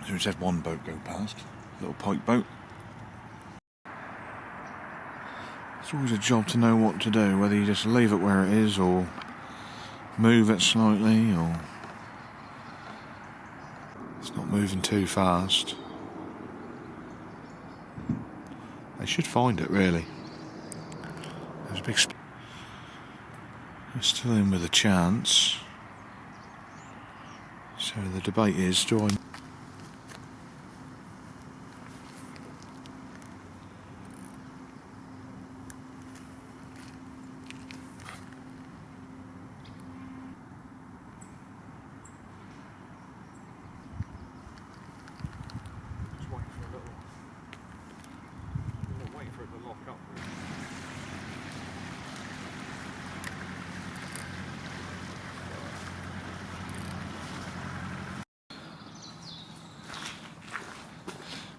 So we just had one boat go past, little pike boat. It's always a job to know what to do, whether you just leave it where it is or move it slightly, or it's not moving too fast. They should find it, really. There's a big they're still in with a chance. So the debate is, do I...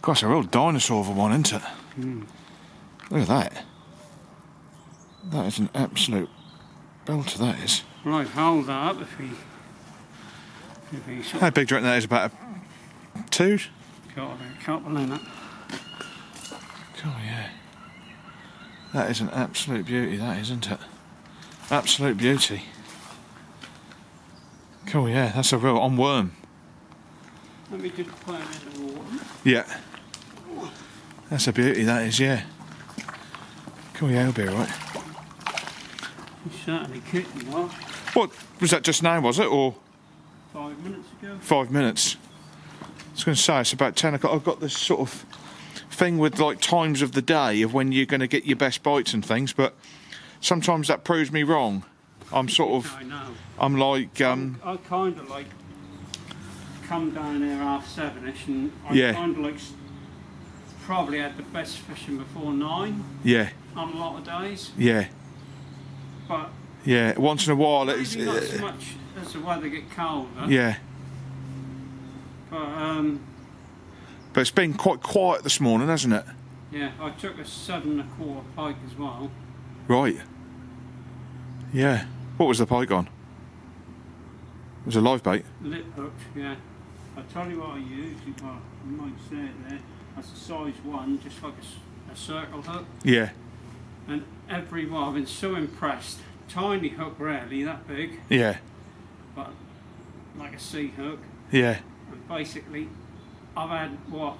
Gosh, a real dinosaur of a one, isn't it? Look at that. That is an absolute belter, that is. Right, hold that up if he How big do you reckon that is? About a 2? got a couple in it. Oh yeah. That is an absolute beauty, that is, isn't it? Absolute beauty. Cool, yeah, that's a real on worm. Let me just put him in the water. Yeah. That's a beauty, that is, yeah. Cool, yeah, he'll be alright. He's certainly kicking well. What, was that just now, was it, or? 5 minutes ago. 5 minutes. I was going to say, it's about 10 o'clock. I've got this sort of thing with, like, times of the day of when you're going to get your best bites and things, but sometimes that proves me wrong. I'm sort of... I know. I'm like... I kind of, like, come down here 7:30ish, and I Yeah. kind of, like... probably had the best fishing before 9 Yeah. on a lot of days, Yeah. but Yeah. Once in a while it's... maybe not so much as the weather get colder. Yeah. But it's been quite quiet this morning, hasn't it? yeah, I took a 7 1/4 pike as well. Right. Yeah. What was the pike on? It was a live bait. Lip hooked, yeah. I'll tell you what I used, well, you might see it there. That's a size 1, just like a circle hook. Yeah. And every one, I've been so impressed. Tiny hook, rarely that big, Yeah. but like a sea hook. Yeah. And basically, I've had, what,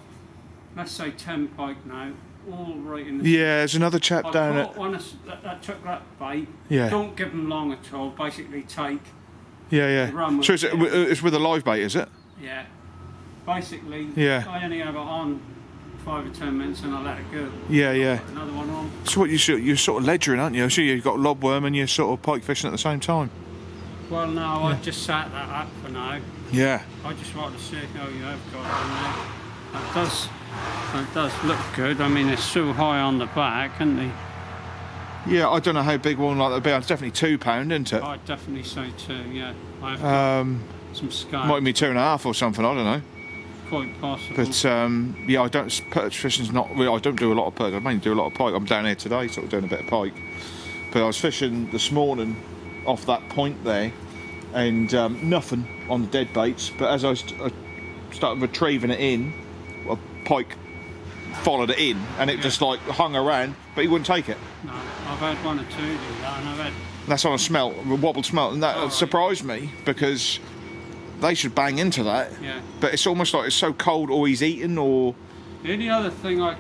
let's say 10 pike now, all right in the... Yeah, there's another chap I down caught at... one that took that bait. Yeah. Don't give them long at all, basically take... Yeah, run yeah. with So it's with a live bait, is it? Yeah. Basically, Yeah. I only have it on 5 or 10 minutes and I let it go. Yeah, yeah. Put another one on. So what you're sort of ledgering, aren't you? So you've got lobworm and you're sort of pike fishing at the same time. Well, no, I've just sat that up for now. Yeah. I just wanted to see how you have got it in there. That does look good. I mean, it's so high on the back, isn't he? Yeah, I don't know how big one like that would be. It's definitely £2, isn't it? I'd definitely say 2, yeah. I've got some scalp. Might be 2.5 or something, I don't know. Quite possible. But yeah, I don't. Perch fishing's not really. I don't do a lot of perch. I mainly do a lot of pike. I'm down here today, sort of doing a bit of pike. But I was fishing this morning off that point there, and nothing on the dead baits. But as I started retrieving it in, a pike followed it in, and it just like hung around, but he wouldn't take it. No, I've had 1 or 2 do that, and I've had... That's on a smelt, a wobbled smelt, and that surprised me because they should bang into that. Yeah. But it's almost like it's so cold, or he's eating, or... The only other thing I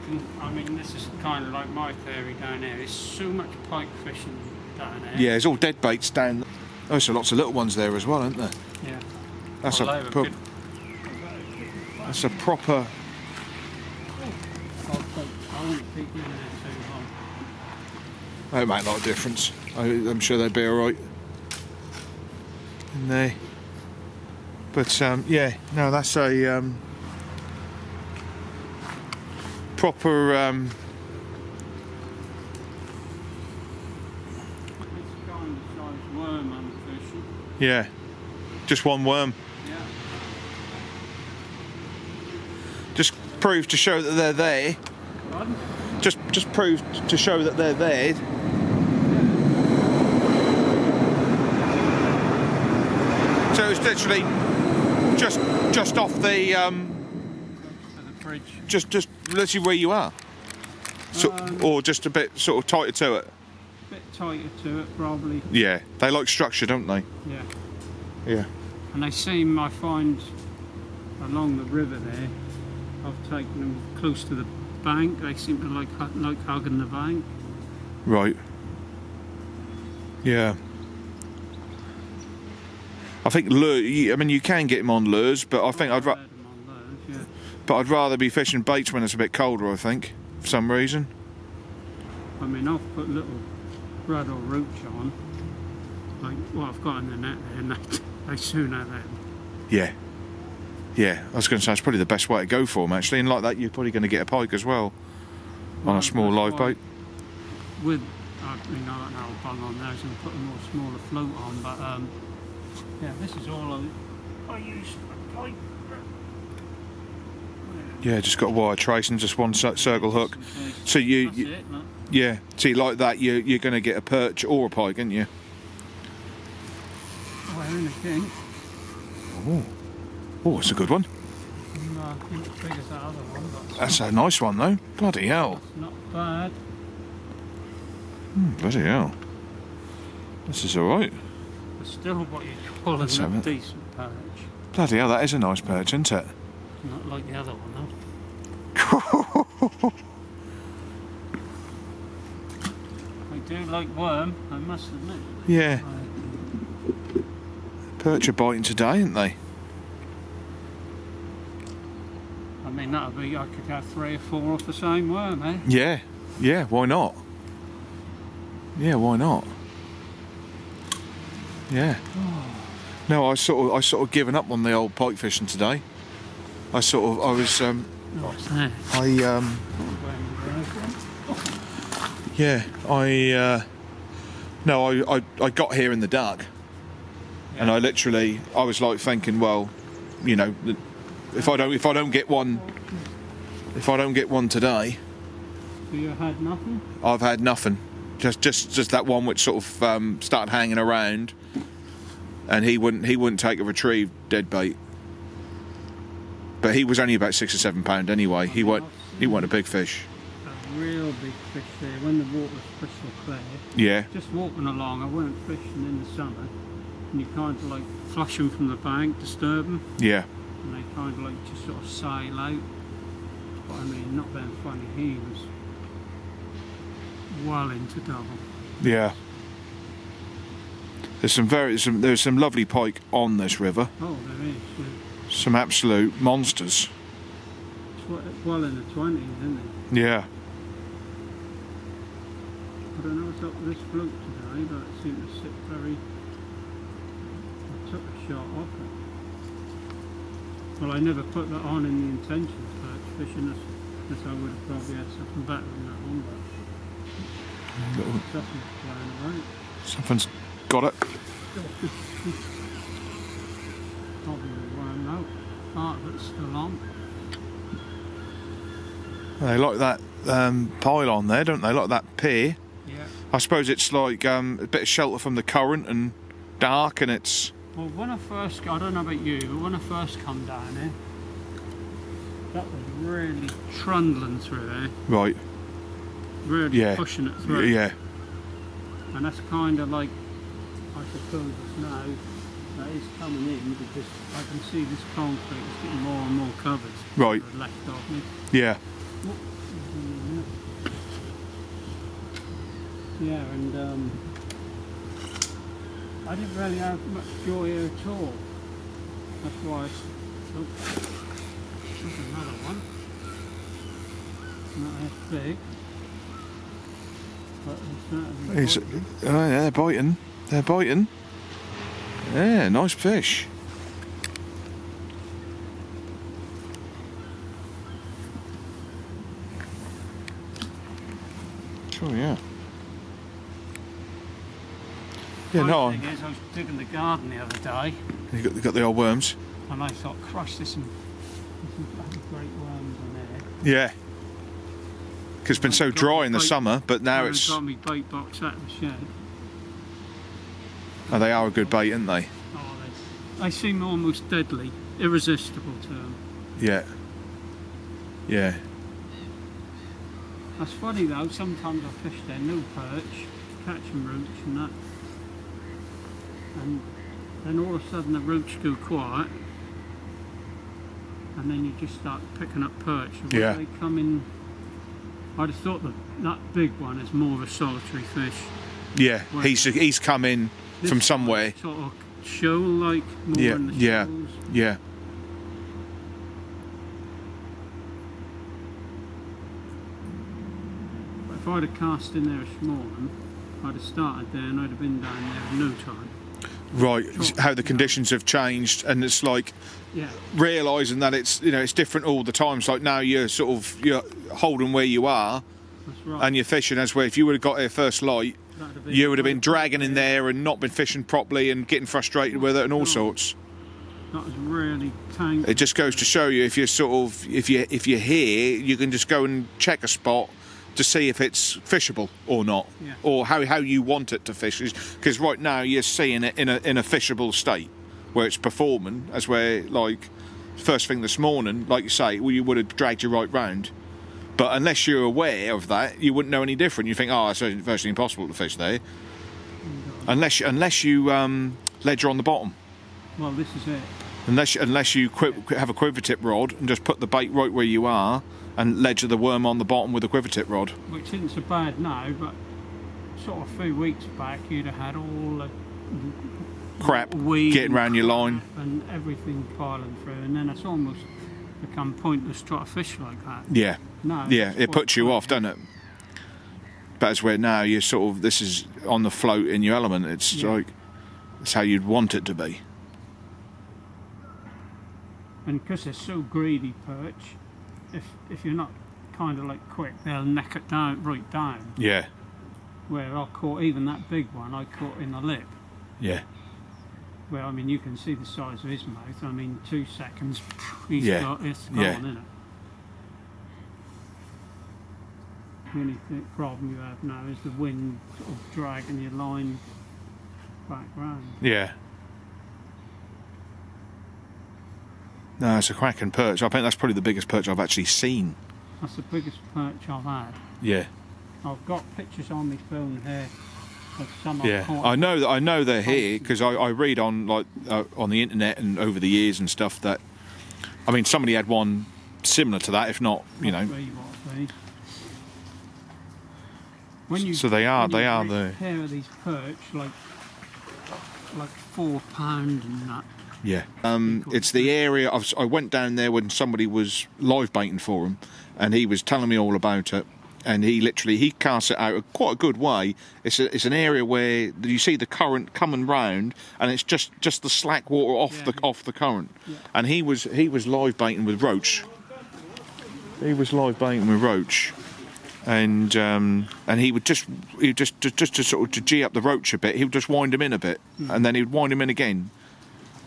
mean, this is kind of like my theory down there, there's so much pike fishing down there. Yeah, there's all dead baits down there. Oh, so lots of little ones there as well, aren't there? Yeah. That's Well, that's a proper... I wouldn't peek in there too long. That make a lot of difference. I'm sure they'd be alright in there. But yeah, no, that's a proper It's kind of size worm I'm fishing. yeah, just one worm. Yeah. Just proves to show that they're there. Pardon? Just proves to show that they're there. So it's literally just off the bridge. Just literally where you are. So, or just a bit sort of tighter to it. A bit tighter to it, probably. Yeah, they like structure, don't they? Yeah. Yeah. And they seem, I find, along the river there, I've taken them close to the bank. They seem to like hugging the bank. Right. Yeah. I think lure. I mean, you can get them on lures, but I think But I'd rather be fishing baits when it's a bit colder. I think, for some reason. I mean, I've put little rod or roach on, like what I've got in the net there, and they soon have them. Yeah. Yeah, I was going to say it's probably the best way to go for them actually, and like that you're probably going to get a pike as well on a small live bait. With, I mean, I don't know how bung on those and put a more smaller float on, but yeah, this is all I use for pike. Yeah, just got a wire trace and just one circle hook. So yeah, see like that you're going to get a perch or a pike, aren't you? Well, anything. Oh, it's a good one. No, I think as big as that other one. But that's a nice one though. Bloody hell. Not bad. Bloody hell. This is alright. But still what you call a decent perch. Bloody hell, that is a nice perch, isn't it? Not like the other one though. I do like worm, I must admit. Yeah. Perch are biting today, aren't they? I mean, that'd be, I could have 3 or 4 off the same worm, eh? Yeah. Yeah, why not? Yeah, why not? Yeah. No, I sort of given up on the old pike fishing today. What's that? I got here in the dark, and I was like thinking, well, you know, if I don't get one today, so you had nothing? I've had nothing. Just that one which sort of started hanging around, and he wouldn't take a retrieved dead bait. But he was only about 6 or 7 pound anyway. He wasn't a big fish. A real big fish there when the water was crystal clear. Yeah. Just walking along, I weren't fishing in the summer, and you kind of like flush them from the bank, disturb them. Yeah. And they kind of like just sort of sail out. But I mean, not being funny, he was well into double. Yeah. There's some lovely pike on this river. Oh, there is. Yeah. Some absolute monsters. It's well in the 20s, isn't it? Yeah. I don't know what's up with this float today, but it seemed to sit very... I took a shot off it. Well, I never put that on in the intention of perch fishing, as I would have probably had something better than that one, but something's flying around. Something's got it. Probably worm out. Part of it's still on. They like that pylon there, don't they? Like that pier. Yeah. I suppose it's like a bit of shelter from the current and dark, and it's... Well, when I first, I don't know about you, but when I first come down here, that was really trundling through there. Right. Really pushing it through. Yeah. And that's kind of like, I suppose it's now, that is coming in because I can see this concrete is getting more and more covered. Right. Left of me. Yeah. Yeah, and I didn't really have much joy here at all. That's why there's another one. Not as big. But it's certainly yeah, they're biting. They're biting. Yeah, nice fish. Oh yeah. Yeah, no. The thing is, I was digging the garden the other day. You got the old worms. And I thought, Christ, there's some great worms in there. Yeah. Because it's been so dry in the summer, but now it's... I've got my bait box out of the shed. Oh, they are a good bait, aren't they? Oh, they seem almost deadly, irresistible to them. Yeah. Yeah. That's funny though, sometimes I fish there, no perch, catching roots and that. And then all of a sudden the roots go quiet, and then you just start picking up perch. And when Yeah. they come in, I'd have thought that big one is more of a solitary fish. Yeah, Well, he's come in This from one somewhere. sort of shoal like, more Yeah, in the yeah. shoals. Yeah. But if I'd have cast in there this morning, I'd have started there and I'd have been down there in no time. Right, how the conditions have changed, and it's like Yeah, realising that it's it's different all the time. It's like now you're holding where you are, that's right. and you're fishing as where if you would have got here first light, That'd have been you would have been right dragging in there. there and not been fishing properly and getting frustrated with it and all sorts. That was really tangled. It just goes to show you if you're here, you can just go and check a spot to see if it's fishable or not, Yeah. or how you want it to fish. Because right now you're seeing it in a fishable state where it's performing, as where like first thing this morning, like you say, well, you would have dragged you right round. But unless you're aware of that, you wouldn't know any different. You think, oh, it's virtually impossible to fish there, unless you ledger on the bottom. Well, this is it. Unless you have a quiver tip rod and just put the bait right where you are and ledger the worm on the bottom with a quiver tip rod. Which isn't so bad now, but sort of a few weeks back you'd have had all the Crap weed getting and round your line. and everything piling through, and then it's almost become pointless to try to fish like that. Yeah, No, yeah, it's it quite puts you off, fun. doesn't it? But it's where now you're this is on the float in your element. It's Yeah. like it's how you'd want it to be. And because they're so greedy, perch, if you're not kind of like quick, they'll neck it down right down. Yeah, Where I caught even that big one, I caught in the lip. yeah, Where I mean, you can see the size of his mouth. I mean, 2 seconds, it's Yeah. gone, Yeah. isn't it? The only problem you have now is the wind sort of dragging your line back round. yeah. No, it's a cracking perch. I think that's probably the biggest perch I've actually seen. That's the biggest perch I've had. Yeah, I've got pictures on my phone here of some I've yeah. caught. I know they're here because I read on on the internet and over the years and stuff that, I mean, somebody had one similar to that, if not, I'll tell you what, see. When you, So they are when you the- get a pair of these perch, like £4 and that. Yeah. It's the area. I went down there when somebody was live baiting for him, and he was telling me all about it. And he casts it out quite a good way. It's an area where you see the current coming round, and it's just the slack water off the current. Yeah. And he was live baiting with roach. He was live baiting with roach, and he would just to sort of to gee up the roach a bit. He would just wind him in a bit, and then he'd wind him in again.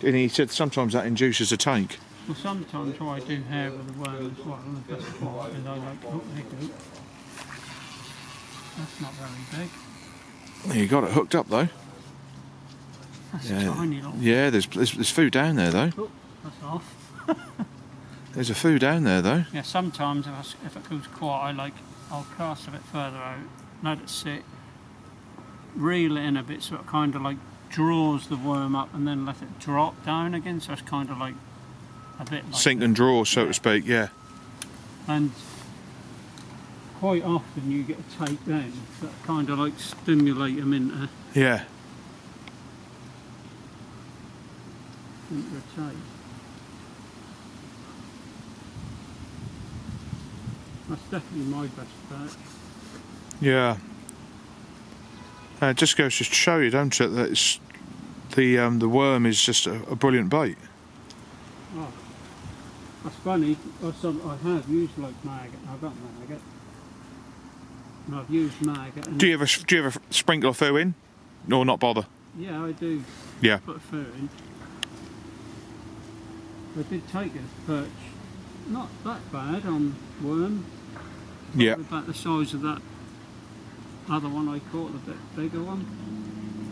And he said sometimes that induces a take. Well, sometimes what I do here with the worm as well, the best part is I like, oh, there you go. That's not very big. You got it hooked up though. That's Yeah. a tiny little. Yeah, there's food down there though. Oh, that's off. There's a food down there though. Yeah, sometimes if it goes quiet, I'll cast a bit further out, let it sit, reel it in a bit so it kind of like draws the worm up and then let it drop down again, so it's kind of like a bit like Sink and draw, so to speak. Yeah. And quite often you get a take then that kind of like stimulate them into Yeah. a take. That's definitely my best perch. Yeah. It just goes to show you, don't it, that it's the worm is just a brilliant bait. Oh, that's funny. I have used like maggot. I've got maggot. And I've used maggot. And Do you ever sprinkle a foo in, or not bother? yeah, I do Yeah. put a fur in. I did take a perch. Not that bad on worm. Yeah. About the size of that other one I caught, the bit bigger one.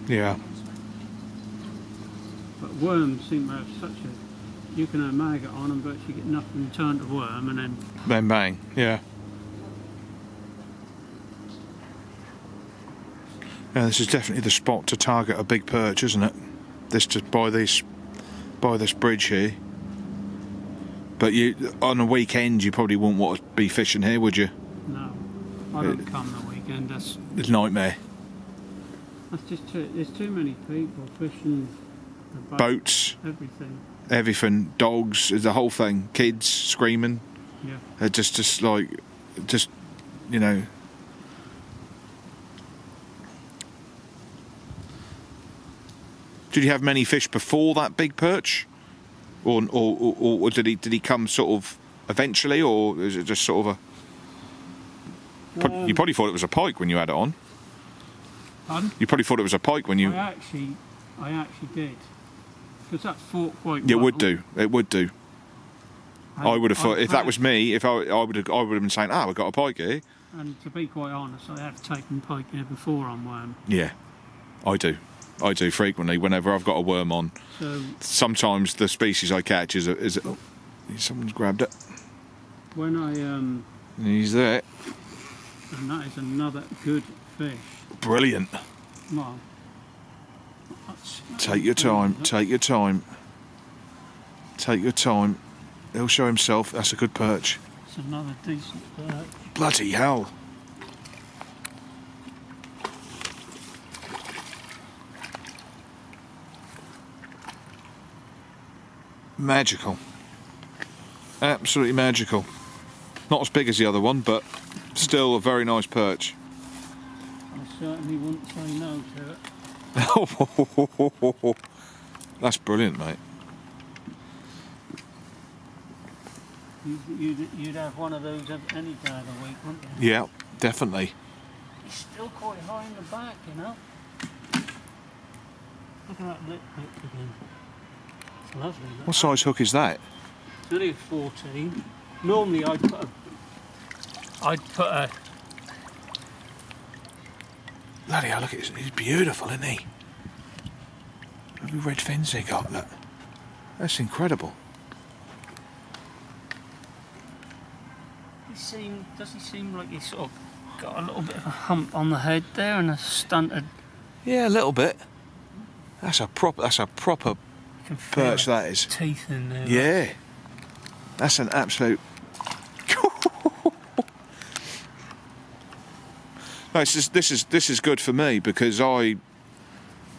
Yeah. But worms seem to have such a You can have maggot on them, but you get nothing turned to worm, and then Bang, yeah. Yeah, this is definitely the spot to target a big perch, isn't it? By this bridge here. But you, on a weekend, you probably wouldn't want to be fishing here, would you? no, I don't come the weekend. It's a nightmare. That's just there's too many people fishing. The Boats, everything, dogs, the whole thing, kids screaming. Yeah. Just you know. Did you have many fish before that big perch, or did he come sort of eventually, or is it just sort of a? You probably thought it was a pike when you had it on. Pardon? You probably thought it was a pike when you. I actually did, because that fought quite well. It would do. It would do. I would have thought if that was me, if I would have been saying, we've got a pike here. And to be quite honest, I have taken pike here before on worm. Yeah, I do frequently whenever I've got a worm on. So sometimes the species I catch is someone's grabbed it. When I He's there. And that is another good fish. Brilliant. Well, take your time. Take your time. Take your time. He'll show himself. That's a good perch. It's another decent perch. Bloody hell. Magical. Absolutely magical. Not as big as the other one, but still a very nice perch. I certainly wouldn't say no to it. That's brilliant, mate. You'd have one of those any day of the week, wouldn't you? Yeah, definitely. He's still quite high in the back, you know. Look at that lip again. It's lovely. What size hook is that? It's only a 14. Normally I'd put a Bloody hell, look at this. He's beautiful, isn't he? Look at the red fins he got, look. That's incredible. Does he seem like he's sort of got a little bit of a hump on the head there and a stunted? Yeah, a little bit. That's a proper perch, that is. Teeth in there. Yeah. That's an absolute. No, this is good for me because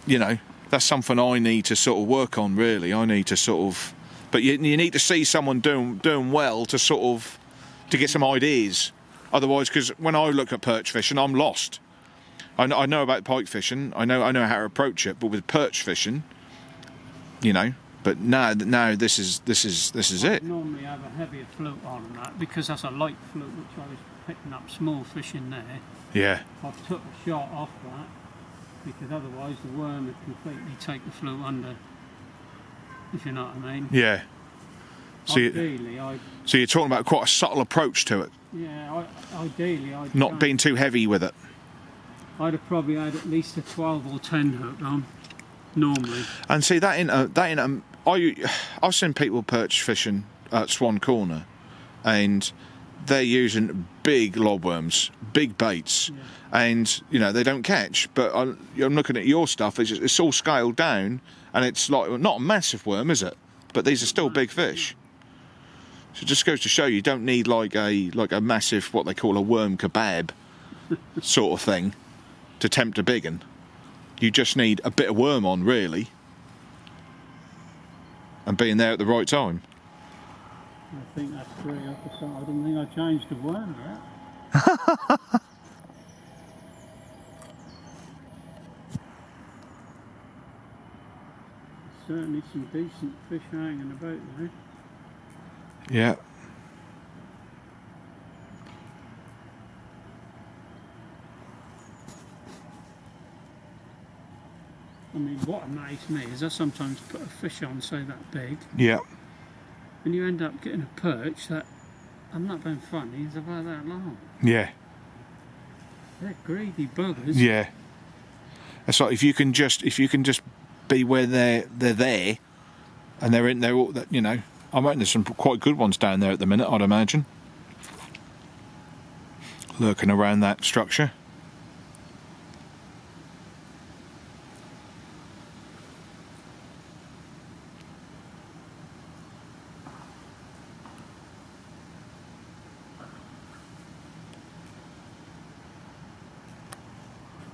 that's something I need to sort of work on. Really, I need to sort of. But you need to see someone doing well to sort of to get some ideas. Otherwise, because when I look at perch fishing, I'm lost. I know about pike fishing. I know how to approach it, but with perch fishing, But now this is I it. normally have a heavier float on that because that's a light float which I was picking up small fish in there. Yeah. I've took a shot off that because otherwise the worm would completely take the float under. If you know what I mean. Yeah. So you're talking about quite a subtle approach to it. Yeah, ideally I'd not being too heavy with it. I'd have probably had at least a 12 or 10 hook on, normally. And see I've seen people perch fishing at Swan Corner, and they're using big lobworms, big baits, and they don't catch. But I'm looking at your stuff; it's all scaled down, and it's like not a massive worm, is it? But these are still big fish. So it just goes to show you don't need like a massive, what they call a worm kebab sort of thing to tempt a big one. You just need a bit of worm on, really, and being there at the right time. I think that's pretty up the start. I don't think I changed the worm yet. Certainly some decent fish hanging about there. Yeah. I mean, what amazed me is I sometimes put a fish on, say that big, Yeah. and you end up getting a perch that, I'm not being funny, is about that long. Yeah. They're greedy buggers. Yeah. It's like if you can just be where they're there, and they're all that I reckon there's some quite good ones down there at the minute, I'd imagine. Lurking around that structure.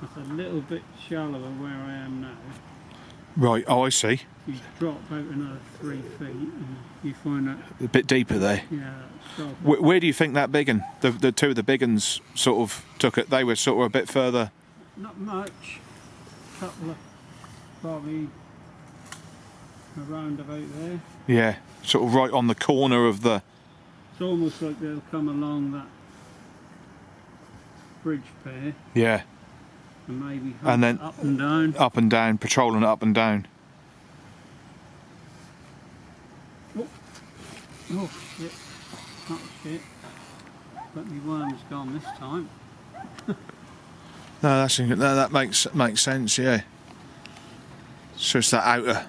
It's a little bit shallower where I am now. Right, oh I see. You drop out another 3 feet and you find that, A bit deeper there. yeah, so Where do you think that big un, the two of the big uns sort of took it? They were sort of a bit further. not much. Couple of, probably around about there. Yeah, sort of right on the corner of the... It's almost like they'll come along that bridge pair Yeah, and maybe and then up and down. patrolling it up and down. Oh shit, that was shit. But my worm's gone this time. No, that makes sense. Yeah. So it's that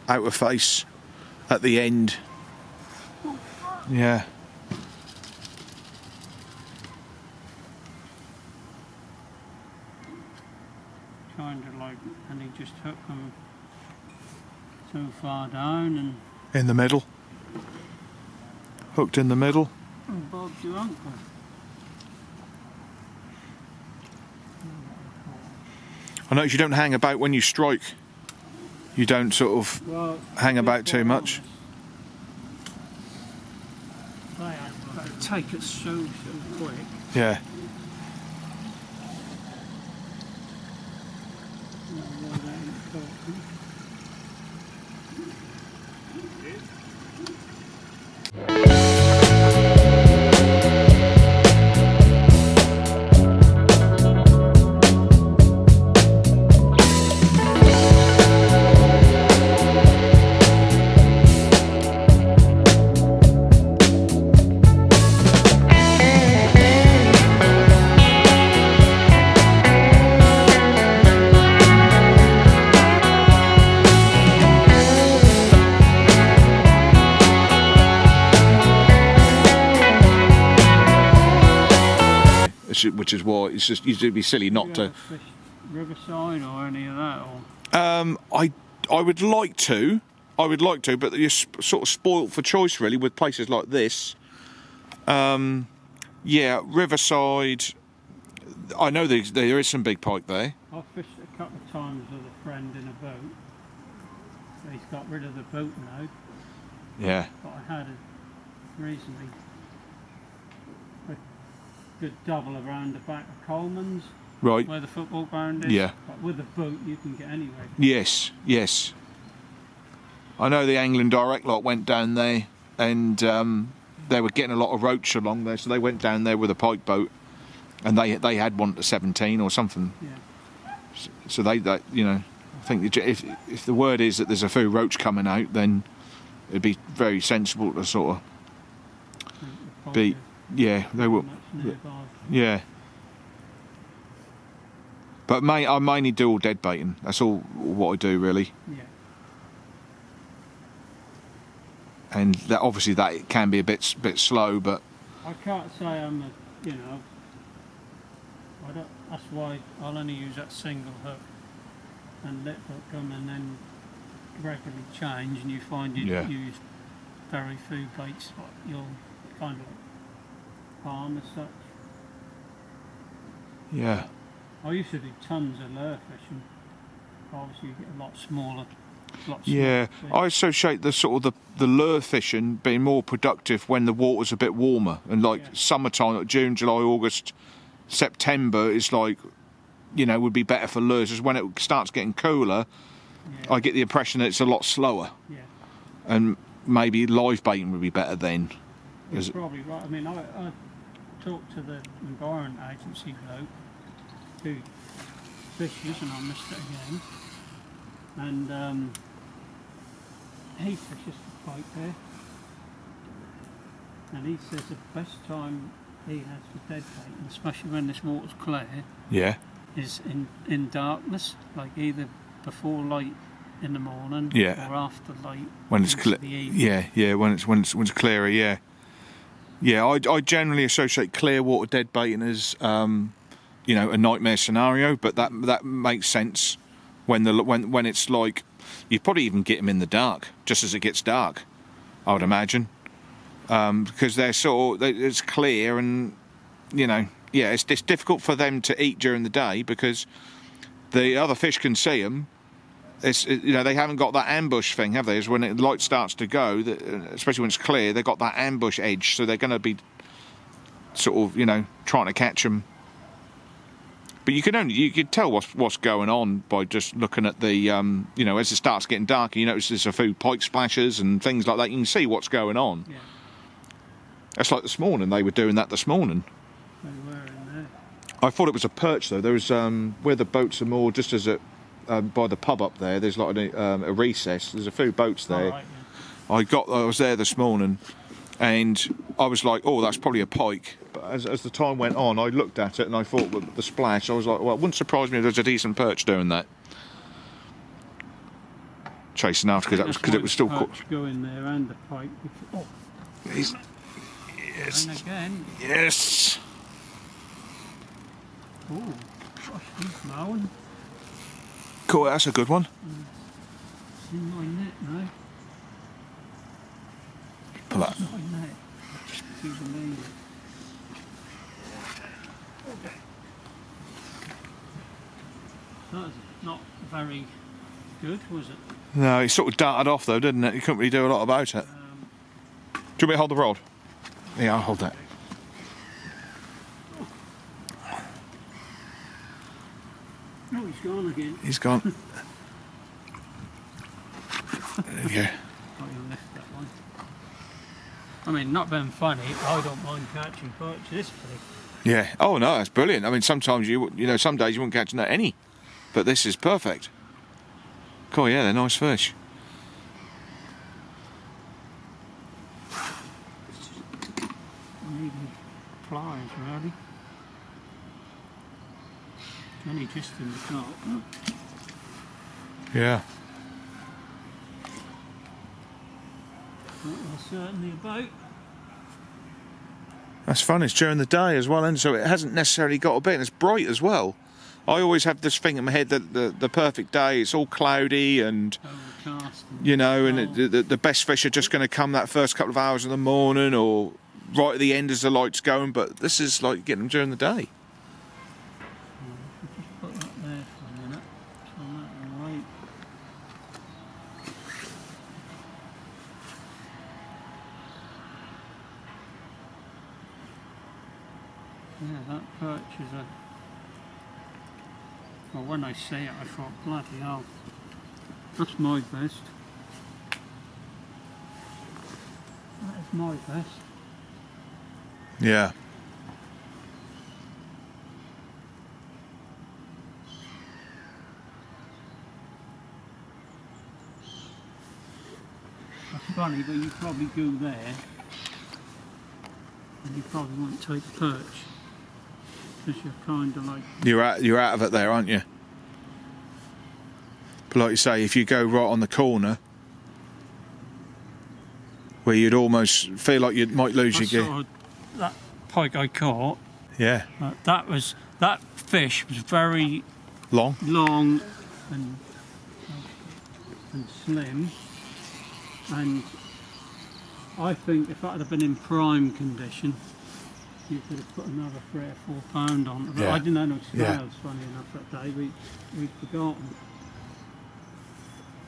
outer face at the end. Yeah. Kind of like, and he just took them too far down and In the middle. Hooked in the middle. bogged your uncle. I notice you don't hang about when you strike. You don't sort of Well, hang about too much. They take it so quick. Yeah. Which is why it's just you'd be silly not to. Fish Riverside or any of that? Or? I would like to. But you're sort of spoilt for choice really with places like this. Yeah, Riverside. I know there is some big pike there. I've fished a couple of times with a friend in a boat. He's got rid of the boat now. Yeah. But I had it recently. A good double around the back of Coleman's, Right. where the football ground is. Yeah. But with a boat you can get anywhere. Yes. Yes. I know the Angling Direct lot went down there, and they were getting a lot of roach along there, so they went down there with a pike boat, and they had one to 17 or something. Yeah. So they you know, I think if the word is that there's a few roach coming out, then it'd be very sensible to sort of be. Yeah, they will. Yeah. But I mainly do all dead baiting. That's all what I do really. Yeah. And that obviously that can be a bit slow, but I can't say I'm a, you know, that's why I'll only use that single hook and lip hook them and then regularly change, and you find you use very few baits what you'll kind of palm as such. yeah. I used to do tons of lure fishing. Obviously you get a lot smaller. Yeah, I associate the sort of the lure fishing being more productive when the water's a bit warmer, and like summertime, like June, July, August, September is like, you know, would be better for lures. As when it starts getting cooler, I get the impression that it's a lot slower. Yeah. And maybe live baiting would be better then. You're probably right. I mean, I talked to the Environment Agency bloke who fishes, and I missed it again. And he fishes for pike there, and he says the best time he has for dead baiting, especially when this water's clear, Yeah. is in darkness, like either before light in the morning, Yeah. or after light When it's into the evening. yeah, when it's clearer, yeah. Yeah, I generally associate clear water dead baiting as you know, a nightmare scenario, but that makes sense when it's like you probably even get them in the dark, just as it gets dark, I would imagine, because it's clear and you know, yeah, it's difficult for them to eat during the day because the other fish can see them. You know, they haven't got that ambush thing, have they? Is when the light starts to go, especially when it's clear, they've got that ambush edge, so they're going to be sort of, you know, trying to catch them. But you can tell what's going on by just looking at the, you know, as it starts getting darker, you notice there's a few pike splashes and things like that. You can see what's going on. Yeah, That's like this morning. They were doing that this morning. they were in there. I thought it was a perch though. There was where the boats are more just as by the pub up there. There's like a recess. There's a few boats there. All right, yeah. I was there this morning, and I was like, oh, that's probably a pike. But as the time went on, I looked at it and I thought with the splash, I was like, well, it wouldn't surprise me if there's a decent perch doing that. Chasing after because it was still caught. Go in there and the pike. Oh, Yes. and again. Yes. Oh, gosh, he's mowing. Cool. That's a good one. It's in my net now. Pull that. Not in net. He's amazing. That was not very good, was it? No, he sort of darted off though, didn't it? You couldn't really do a lot about it. Do you want me to hold the rod? Yeah, I'll hold that. Oh, he's gone again. He's gone. There you go. Oh, you left that one. I mean, not being funny, I don't mind catching perch this big. Yeah. Oh no, that's brilliant. I mean, sometimes you know, some days you won't catch any, but this is perfect. Cool. Yeah, they're nice fish. Needing pliers, really. Only just in the top. Yeah. Well, they're certainly about. That's fun. It's during the day as well, and so it hasn't necessarily got a bit. And it's bright as well. I always have this thing in my head that the perfect day, it's all cloudy and Overcast. you know, and the best fish are just going to come that first couple of hours in the morning or right at the end as the light's going. But this is like getting them during the day. Just put that there for a minute. So that will wait. Yeah, that perch is a. Well, when I see it, I thought, bloody hell, that's my best. That is my best. Yeah. That's funny, but you probably go there, and you probably won't take perch. Because you're kind of like... You're out of it there, aren't you? But like you say, if you go right on the corner, where you'd almost feel like you might lose your gear. That pike I caught, Yeah. that fish was very Long. and slim, and I think if that had been in prime condition, you could have put another 3 or 4 pound on it. But Yeah. I didn't know no scales, Yeah. funny enough, that day. We'd forgotten.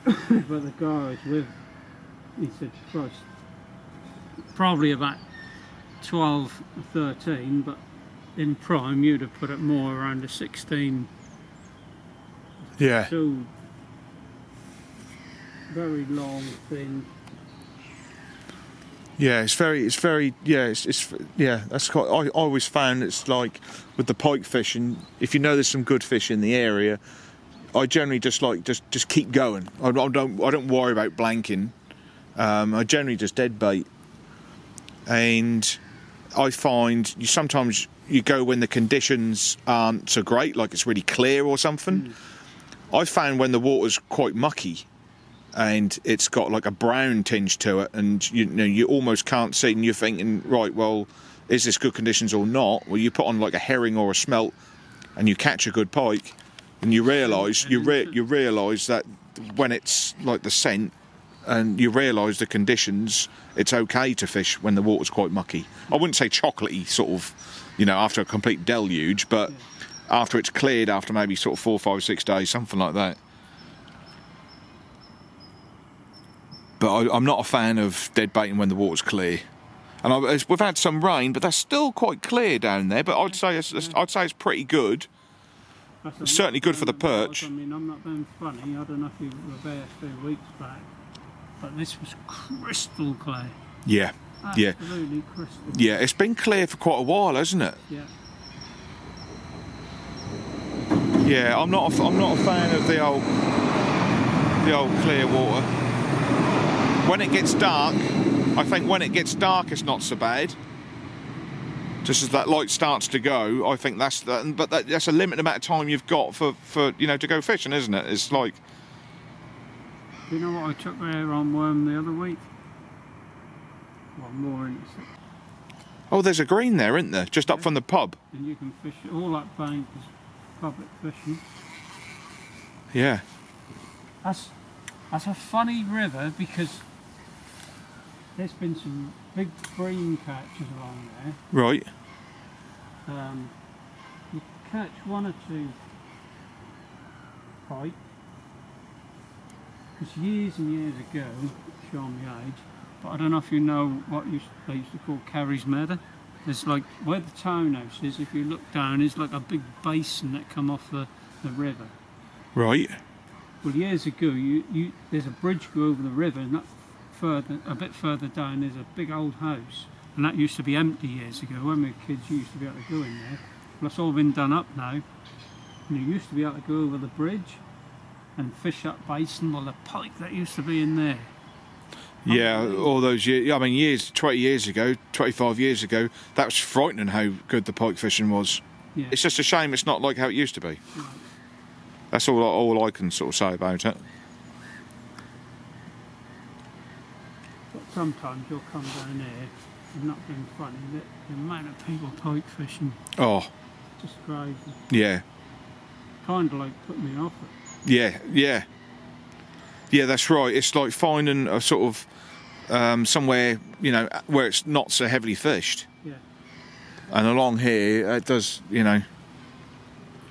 But the guy I was with, he said, Christ, probably about 12 or 13, but in prime you'd have put it more around a 16. Yeah. So very long, thin. Yeah, it's very, yeah, yeah, that's quite, I always found it's like with the pike fishing, if you know there's some good fish in the area, I generally just keep going. I don't worry about blanking. I generally just dead bait. And I find sometimes you go when the conditions aren't so great, like it's really clear or something. I found when the water's quite mucky, and it's got like a brown tinge to it, and you know you almost can't see, and you're thinking, right, well, is this good conditions or not? Well, you put on like a herring or a smelt, and you catch a good pike, and you realise you realise that when it's like the scent, and you realise the conditions, it's okay to fish when the water's quite mucky. I wouldn't say chocolatey, sort of, you know, after a complete deluge, but after it's cleared, after maybe sort of 4, 5, 6 days, something like that. But I'm not a fan of dead baiting when the water's clear. And we've had some rain, but that's still quite clear down there. But I'd say it's pretty good. It's certainly good for the perch. I mean, I'm not being funny. I don't know if you were there a few weeks back, but this was crystal clear. Yeah, absolutely crystal clear. Yeah, it's been clear for quite a while, hasn't it? Yeah. Yeah, I'm not a fan of the old clear water. When it gets dark, I think when it gets dark, it's not so bad. Just as that light starts to go, I think that's a limited amount of time you've got for you know, to go fishing, isn't it? It's like. Do you know what I took there on worm the other week? One more. Oh, there's a green there, isn't there? Just up from the pub. And you can fish it all that bank is public fishing. Yeah. That's a funny river because there's been some big green catches along there. Right. You catch 1 or 2 pike. Because years and years ago, showing my age, but I don't know if you know what they used to call Carrie's Meadow. There's like, where the townhouse is, if you look down, it's like a big basin that come off the river. Right. Well, years ago, there's a bridge go over the river, and a bit further down, there's a big old house, and that used to be empty years ago. When we were kids, you used to be able to go in there. Well, it's all been done up now. And you used to be able to go over the bridge and fish that basin. Well, the pike that used to be in there. Yeah, all those years. I mean, 20 years ago, 25 years ago, that was frightening how good the pike fishing was. Yeah. It's just a shame it's not like how it used to be. Right. That's all I can sort of say about it. But sometimes you'll come down here, and not being funny, the amount of people pike fishing. Oh. Just crazy. Yeah. Kind of like put me off it. Yeah, that's right. It's like finding a sort of somewhere, you know, where it's not so heavily fished. Yeah. And along here, it does, you know.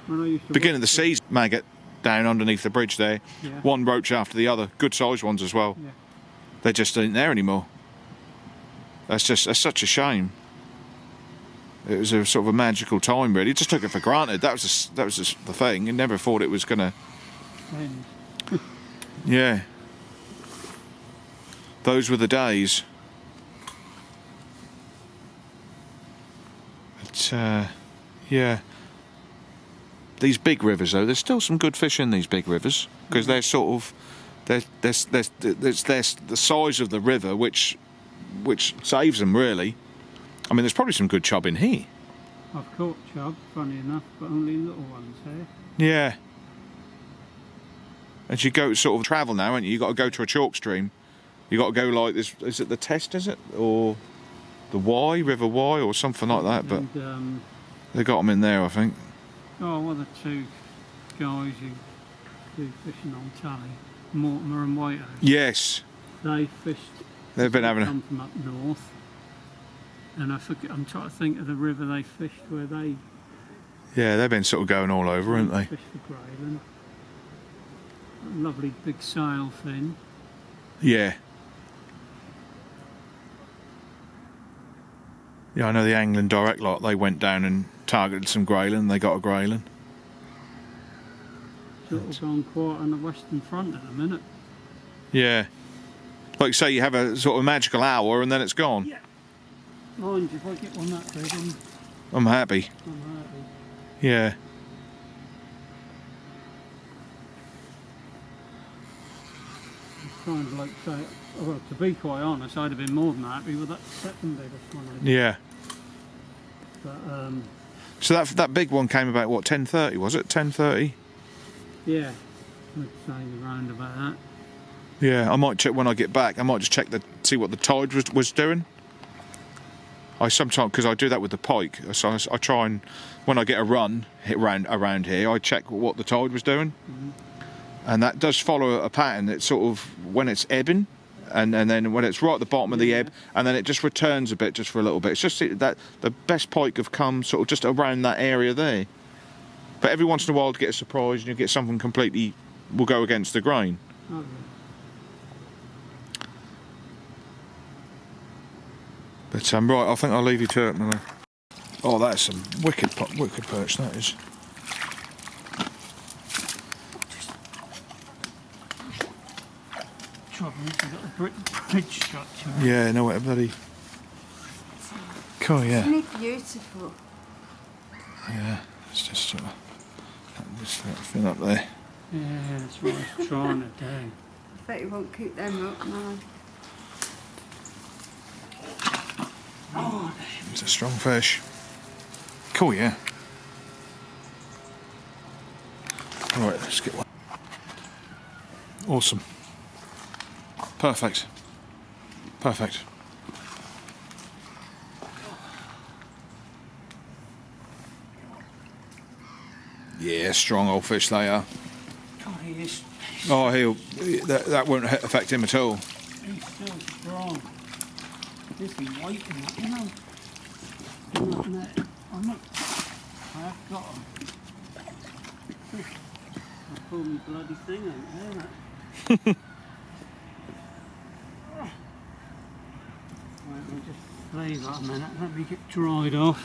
When I used to Beginning of the season, maggot down underneath the bridge there. Yeah. One roach after the other, good sized ones as well. Yeah. They just ain't there anymore. That's such a shame. It was a sort of a magical time, really. Just took it for granted. That was the thing. You never thought it was gonna. Yeah. Those were the days. But yeah. These big rivers, though, there's still some good fish in these big rivers because they're sort of there's the size of the river which saves them, really. I mean, there's probably some good chub in here. I've caught chub, funny enough, but only little ones here. Yeah. As you go sort of travel now, haven't you? You've got to go to a chalk stream. You've got to go like this. Is it the Test, is it? Or the Y, River Y, or something like that. But they got them in there, I think. Oh, well, the 2 guys who do fishing on Tally, Mortimer and Whitehouse. Yes. They fished. They've been having come from up north. And I'm trying to think of the river they fished where they... Yeah, they've been sort of going all over, haven't they? Fished for grayling. Lovely big sail fin. Yeah. Yeah, I know the Angling Direct lot, they went down and targeted some grayling, they got a grayling. Sort of gone quiet on the western front at the minute. Yeah. Like you say, you have a sort of magical hour and then it's gone. Yeah. Mind you, if I get one that big, I'm happy. I'm happy. Yeah. Kind of like say, well, to be quite honest, I'd have been more than happy with that second biggest one. Yeah. But so that big one came about what, 10:30 was it? 10:30? yeah, I'd say around about that. Yeah, I might check when I get back. I might just check see what the tide was doing. I sometimes, because I do that with the pike, so I try and when I get a run hit around here, I check what the tide was doing, and that does follow a pattern. It's sort of when it's ebbing, and then when it's right at the bottom of the ebb, and then it just returns a bit just for a little bit. It's just that the best pike have come sort of just around that area there. But every once in a while, to get a surprise, and you get something completely will go against the grain. Okay. But right, I think I'll leave you to it, Millie. Oh, that's some wicked perch, that is. Trouble is, you've got the bridge structure. Yeah, no, what a bloody. Cool, yeah. Isn't it beautiful? Yeah, it's just sort of this little thing up there. Yeah, that's what I was trying to do. I bet you won't keep them up, no. Oh, It's a strong fish. Cool, yeah. Right, let's get one. Awesome. Perfect. Perfect. Yeah, strong old fish they are. God, he is. Oh, that won't affect him at all. He's still strong. Just be waiting, you know. I'm not. I have got him. I pull my bloody thing out there. Right, we'll just leave that a minute. Let me get dried off.